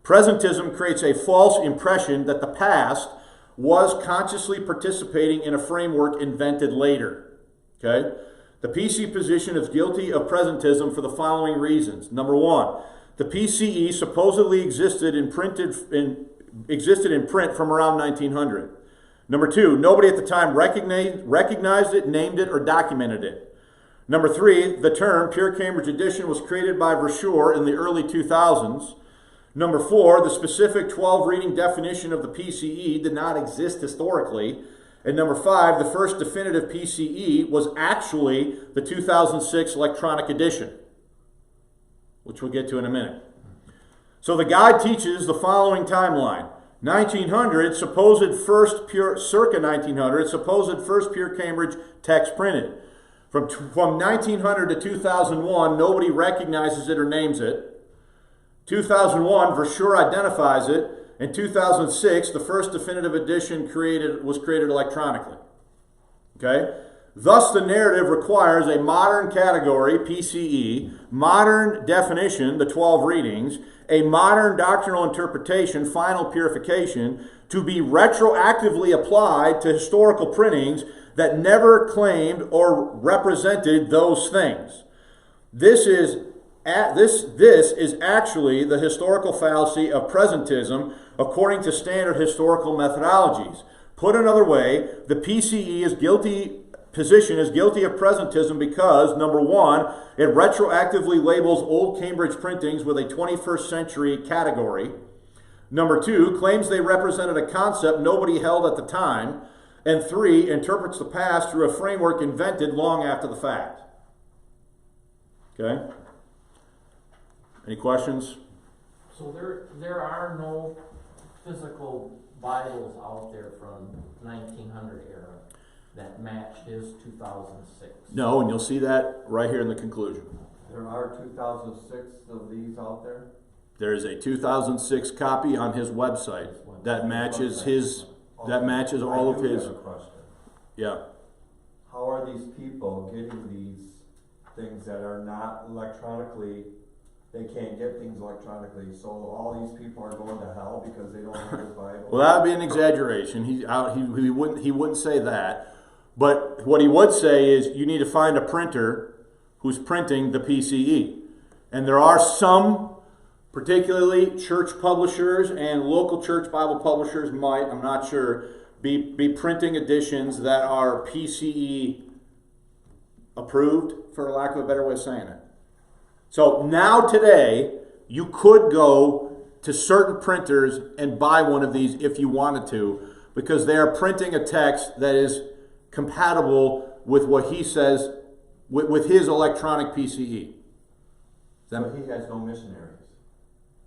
Presentism creates a false impression that the past was consciously participating in a framework invented later. Okay? The PCE position is guilty of presentism for the following reasons. Number one, the PCE supposedly existed in print from around 1900. Number two, nobody at the time recognized it, named it, or documented it. Number three, the term Pure Cambridge Edition was created by Verschuur in the early 2000s. Number four, the specific 12 reading definition of the PCE did not exist historically. And number five, the first definitive PCE was actually the 2006 electronic edition, which we'll get to in a minute. So the guide teaches the following timeline. 1900, supposed first pure, circa 1900, supposed first Pure Cambridge text printed. From 1900 to 2001, nobody recognizes it or names it. 2001, Verschuur identifies it. In 2006, the first definitive edition was created electronically. Okay? Thus, the narrative requires a modern category, PCE, modern definition, the 12 readings, a modern doctrinal interpretation, final purification, to be retroactively applied to historical printings that never claimed or represented those things. This is actually the historical fallacy of presentism according to standard historical methodologies. Put another way, the PCE position is guilty of presentism because, number one, it retroactively labels old Cambridge printings with a 21st century category. Number two, claims they represented a concept nobody held at the time. And three, interprets the past through a framework invented long after the fact. Okay? Any questions? So there are no physical Bibles out there from 1900 era that match his 2006. No, and you'll see that right here in the conclusion. There are 2006 of these out there? There is a 2006 copy on his website that matches his. That matches all of his. I have a question. Yeah. How are these people getting these things that are not electronically? They can't get things electronically, so all these people are going to hell because they don't have the Bible. Well, that would be an exaggeration. He wouldn't say that. But what he would say is you need to find a printer who's printing the PCE. And there are some, particularly church publishers and local church Bible publishers might, I'm not sure, be printing editions that are PCE approved, for lack of a better way of saying it. So now today, you could go to certain printers and buy one of these if you wanted to, because they are printing a text that is compatible with what he says, with his electronic PCE. So he has no missionaries.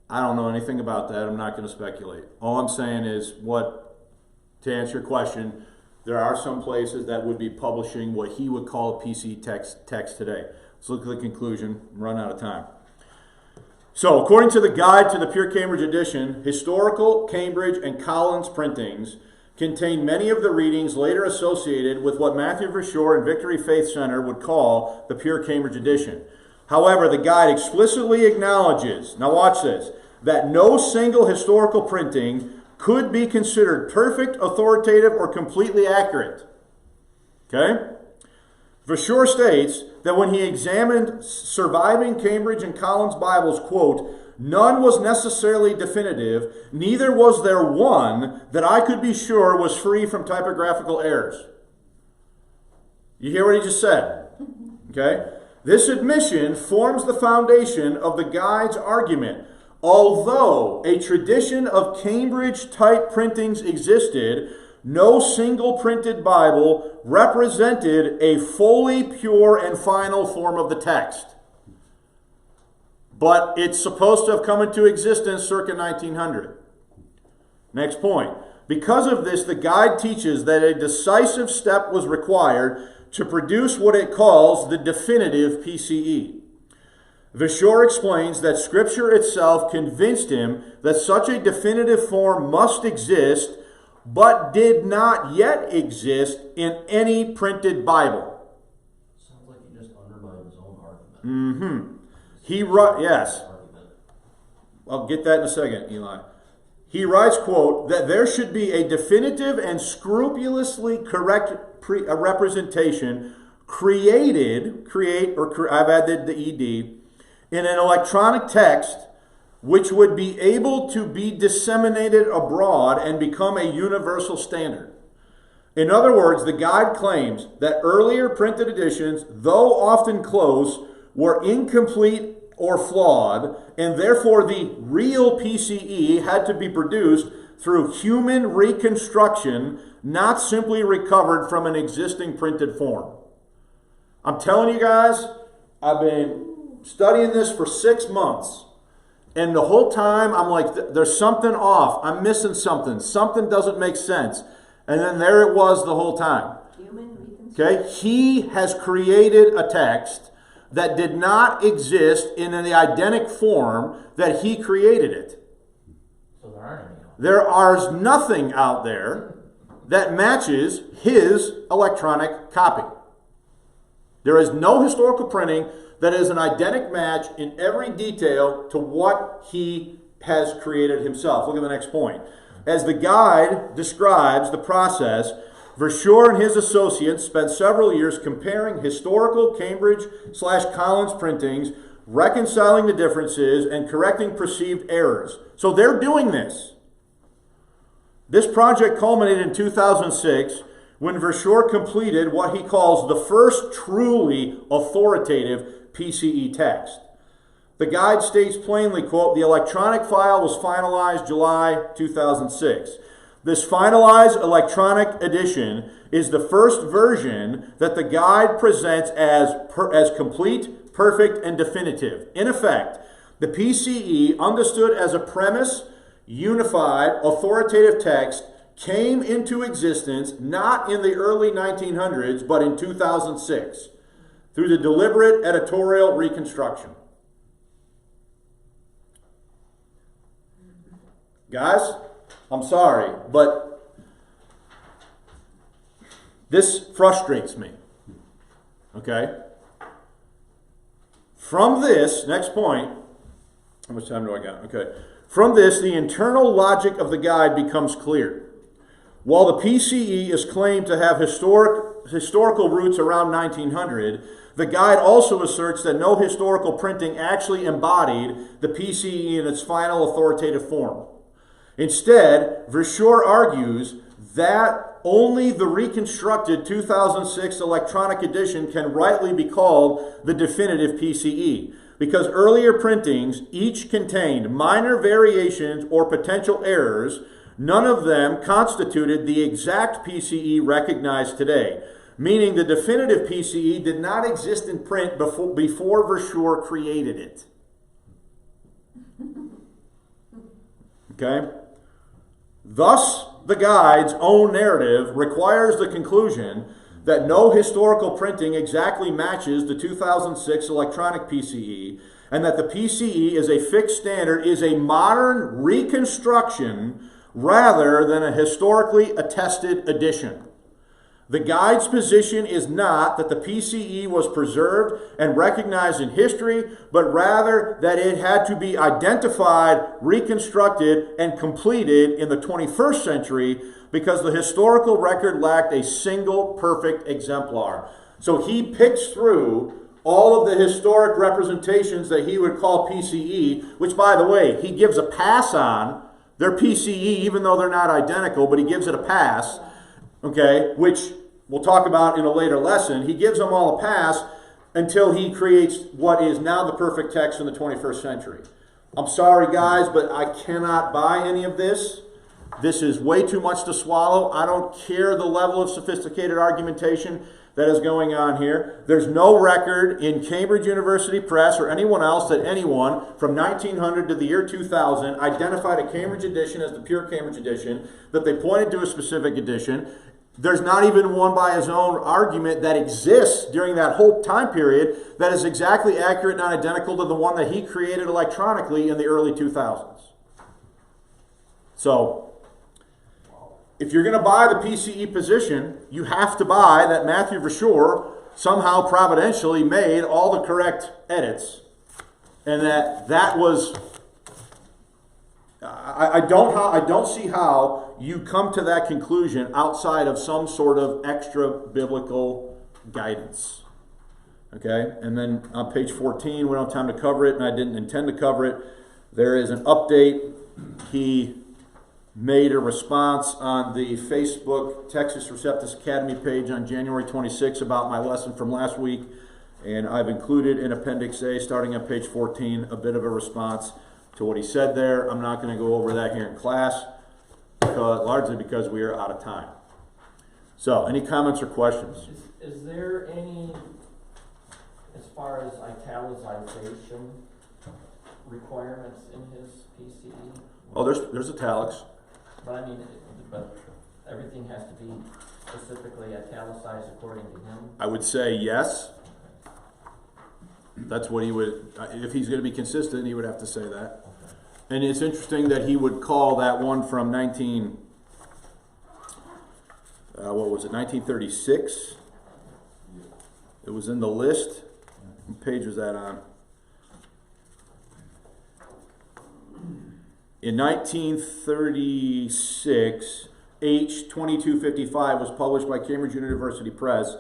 I don't know anything about that. I'm not going to speculate. All I'm saying is to answer your question, there are some places that would be publishing what he would call a PCE text today. Let's look at the conclusion and run out of time. So, according to the guide to the Pure Cambridge Edition, historical Cambridge and Collins printings contain many of the readings later associated with what Matthew Verschuur and Victory Faith Center would call the Pure Cambridge Edition. However, the guide explicitly acknowledges, now watch this, that no single historical printing could be considered perfect, authoritative, or completely accurate. Okay? Verschuur states that when he examined surviving Cambridge and Collins Bibles, quote, none was necessarily definitive, neither was there one that I could be sure was free from typographical errors. You hear what he just said? Okay? This admission forms the foundation of the guide's argument. Although a tradition of Cambridge type printings existed, no single printed Bible represented a fully pure and final form of the text. But it's supposed to have come into existence circa 1900. Next point. Because of this, the guide teaches that a decisive step was required to produce what it calls the definitive PCE. Verschuur explains that Scripture itself convinced him that such a definitive form must exist, but did not yet exist in any printed Bible. Sounds like he just undermined his own argument. Yes. I'll get that in a second, Eli. He writes, quote, that there should be a definitive and scrupulously correct representation I've added the ED, in an electronic text which would be able to be disseminated abroad and become a universal standard. In other words, the guide claims that earlier printed editions, though often close, were incomplete or flawed, and therefore the real PCE had to be produced through human reconstruction, not simply recovered from an existing printed form. I'm telling you guys, I've been studying this for 6 months, and the whole time I'm like, there's something off. I'm missing something. Something doesn't make sense. And then there it was the whole time. Okay? He has created a text that did not exist in the identical form that he created it. So there aren't any. There is nothing out there that matches his electronic copy. There is no historical printing that is an identical match in every detail to what he has created himself. Look at the next point. As the guide describes the process, Verschuur and his associates spent several years comparing historical Cambridge/Collins printings, reconciling the differences, and correcting perceived errors. So they're doing this. This project culminated in 2006 when Verschuur completed what he calls the first truly authoritative PCE text. The guide states plainly, quote, the electronic file was finalized July 2006. This finalized electronic edition is the first version that the guide presents as complete, perfect, and definitive. In effect, the PCE, understood as a premise, unified, authoritative text, came into existence not in the early 1900s, but in 2006, through the deliberate editorial reconstruction. Guys, I'm sorry, but this frustrates me. Okay? From this, next point, how much time do I got? Okay. From this, the internal logic of the guide becomes clear. While the PCE is claimed to have historical roots around 1900, the guide also asserts that no historical printing actually embodied the PCE in its final authoritative form. Instead, Verschuur argues that only the reconstructed 2006 electronic edition can rightly be called the definitive PCE, because earlier printings each contained minor variations or potential errors. None of them constituted the exact PCE recognized today, meaning the definitive PCE did not exist in print before Verschuur created it. Okay? Thus, the guide's own narrative requires the conclusion that no historical printing exactly matches the 2006 electronic PCE, and that the PCE is a fixed standard, is a modern reconstruction rather than a historically attested edition. The guide's position is not that the PCE was preserved and recognized in history, but rather that it had to be identified, reconstructed, and completed in the 21st century because the historical record lacked a single perfect exemplar. So he picks through all of the historic representations that he would call PCE, which, by the way, he gives a pass on. They're PCE even though they're not identical, but he gives it a pass, okay, which we'll talk about in a later lesson. He gives them all a pass until he creates what is now the perfect text in the 21st century. I'm sorry, guys, but I cannot buy any of this. This is way too much to swallow. I don't care the level of sophisticated argumentation that is going on here. There's no record in Cambridge University Press or anyone else that anyone from 1900 to the year 2000 identified a Cambridge edition as the pure Cambridge edition, that they pointed to a specific edition. There's not even one by his own argument that exists during that whole time period that is exactly accurate and identical to the one that he created electronically in the early 2000s. So, if you're going to buy the PCE position, you have to buy that Matthew Verschuur somehow providentially made all the correct edits, and that was. I don't see how you come to that conclusion outside of some sort of extra biblical guidance. Okay, and then on page 14, we don't have time to cover it, and I didn't intend to cover it. There is an update. He made a response on the Facebook Texas Receptus Academy page on January 26 about my lesson from last week, and I've included in Appendix A, starting on page 14, a bit of a response to what he said there. I'm not going to go over that here in class, largely because we are out of time. So, any comments or questions? Is there any, as far as italicization requirements in his PCE? Oh, there's italics. But I mean, but everything has to be specifically italicized according to him? I would say yes. That's what he would, if he's going to be consistent, he would have to say that. Okay. And it's interesting that he would call that one from 1936? It was in the list. What page was that on? In 1936, H2255 was published by Cambridge University Press.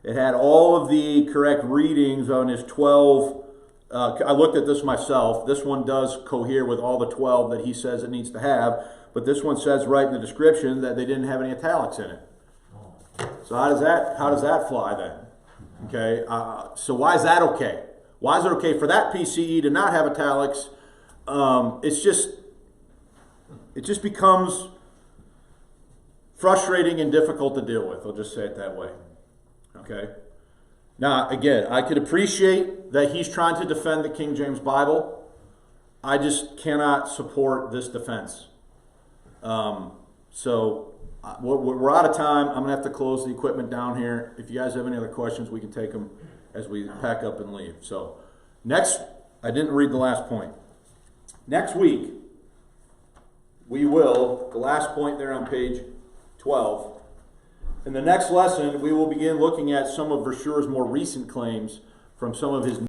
It had all of the correct readings on his 12. I looked at this myself. This one does cohere with all the 12 that he says it needs to have, but this one says right in the description that they didn't have any italics in it. So how does that fly then? Okay, so why is that okay? Why is it okay for that PCE to not have italics? It just becomes frustrating and difficult to deal with. I'll just say it that way. Okay? Now, again, I could appreciate that he's trying to defend the King James Bible. I just cannot support this defense. So we're out of time. I'm going to have to close the equipment down here. If you guys have any other questions, we can take them as we pack up and leave. So next, I didn't read the last point. Next week, we will, the last point there on page 12, in the next lesson, we will begin looking at some of Verschuur's more recent claims from some of his